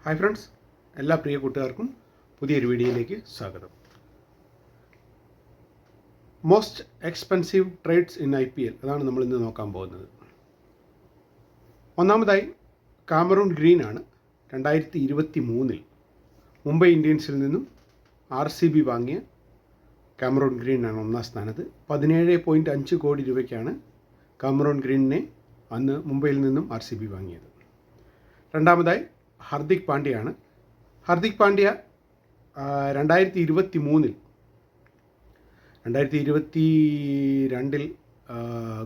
Hi friends, എല്ലാ പ്രിയ കൂട്ടുകാർക്കും പുതിയൊരു വീഡിയോയിലേക്ക് സ്വാഗതം. Most expensive trades in IPL അതാണ് നമ്മൾ ഇന്ന് നോക്കാൻ പോകുന്നത്. ഒന്നാമതായി കാമറൂൺ ഗ്രീൻ ആണ്. 2023 മുംബൈ ഇന്ത്യൻസിൽ നിന്നും RCB വാങ്ങിയ കാമറൂൺ ഗ്രീൻ ആണ് ഒന്നാം സ്ഥാനത്ത്. 17.5 കോടി രൂപയ്ക്കാണ് കാമറൂൺ ഗ്രീനിനെ അന്ന് മുംബൈയിൽ നിന്നും RCB വാങ്ങിയത്. രണ്ടാമതായി ഹർദിക് പാണ്ഡ്യയാണ്. ഹർദിക് പാണ്ഡ്യ 2022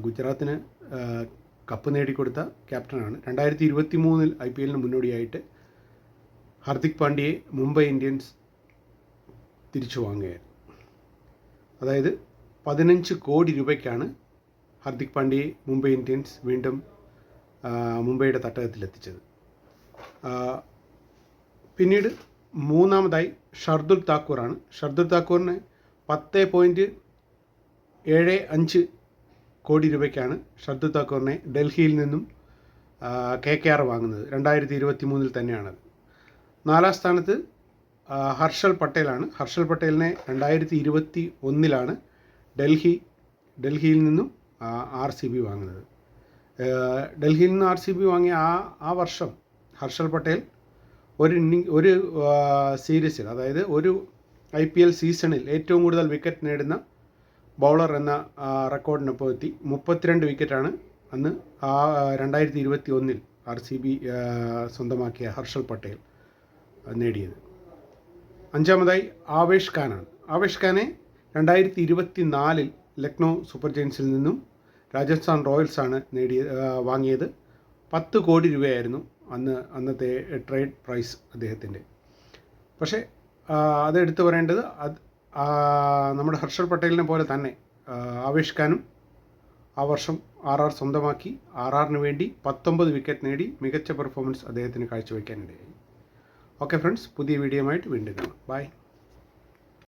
ഗുജറാത്തിന് കപ്പ് നേടിക്കൊടുത്ത ക്യാപ്റ്റനാണ്. 2023 IPL മുന്നോടിയായിട്ട് ഹർദിക് പാണ്ഡ്യയെ മുംബൈ ഇന്ത്യൻസ് തിരിച്ചു വാങ്ങുകയായിരുന്നു. അതായത് 15 കോടി രൂപയ്ക്കാണ് ഹർദിക് പാണ്ഡ്യയെ മുംബൈ ഇന്ത്യൻസ് വീണ്ടും മുംബൈയുടെ തട്ടകത്തിലെത്തിച്ചത്. പിന്നീട് മൂന്നാമതായി ഷർദുൽ താക്കൂറാണ്. ഷർദുൽ താക്കൂറിന് 10.75 കോടി രൂപയ്ക്കാണ് ഷർദുൽ താക്കൂറിനെ ഡൽഹിയിൽ നിന്നും KKR വാങ്ങുന്നത്. 2023 തന്നെയാണത്. നാലാം സ്ഥാനത്ത് ഹർഷൽ പട്ടേലാണ്. ഹർഷൽ പട്ടേലിനെ 2021 ഡൽഹിയിൽ നിന്നും RCB വാങ്ങുന്നത്. ഡൽഹിയിൽ നിന്ന് RCB വാങ്ങിയ ആ വർഷം ഹർഷൽ പട്ടേൽ ഒരു സീരീസിൽ, അതായത് ഒരു IPL സീസണിൽ ഏറ്റവും കൂടുതൽ വിക്കറ്റ് നേടുന്ന ബൗളർ എന്ന റെക്കോർഡിനൊപ്പം എത്തി. 32 വിക്കറ്റാണ് അന്ന് 2021 RCB സ്വന്തമാക്കിയ ഹർഷൽ പട്ടേൽ നേടിയത്. അഞ്ചാമതായി ആവേശ് ഖാനാണ്. ആവേശ് ഖാനെ 2024 ലക്നൗ സൂപ്പർ ജയൻസിൽ നിന്നും രാജസ്ഥാൻ റോയൽസാണ് വാങ്ങിയത്. 10 കോടി രൂപയായിരുന്നു അന്നത്തെ ട്രേഡ് പ്രൈസ് അദ്ദേഹത്തിൻ്റെ. പക്ഷേ അതെടുത്തു പറയേണ്ടത് നമ്മുടെ ഹർഷൽ പട്ടേലിനെ പോലെ തന്നെ ആവേശ് ഖാനും ആ വർഷം RR സ്വന്തമാക്കി. RRന് വേണ്ടി 19 വിക്കറ്റ് നേടി മികച്ച പെർഫോമൻസ് അദ്ദേഹത്തിന് കാഴ്ചവെക്കാനിടയായി. ഓക്കെ ഫ്രണ്ട്സ്, പുതിയ വീഡിയോയുമായിട്ട് വീണ്ടും കാണാം. ബൈ.